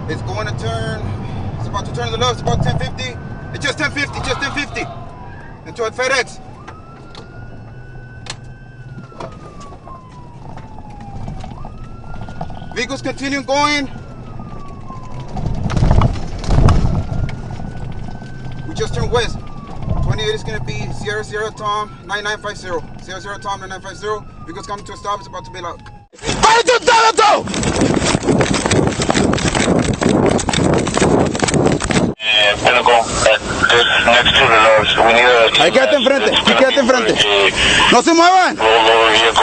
It's going to turn. It's about to turn to the left. It's about 1050. It's just 1050. Just 1050. Into a FedEx. Vehicles continue going. We just turned west. 28 is going to be Sierra Sierra Tom 9950. Sierra Sierra Tom 9950. Vehicles coming to a stop. It's about to be loud. Pinnacle, next to the lodge. We need a... Ahí quédate enfrente, ahí quédate enfrente. No se muevan. Lower vehicle,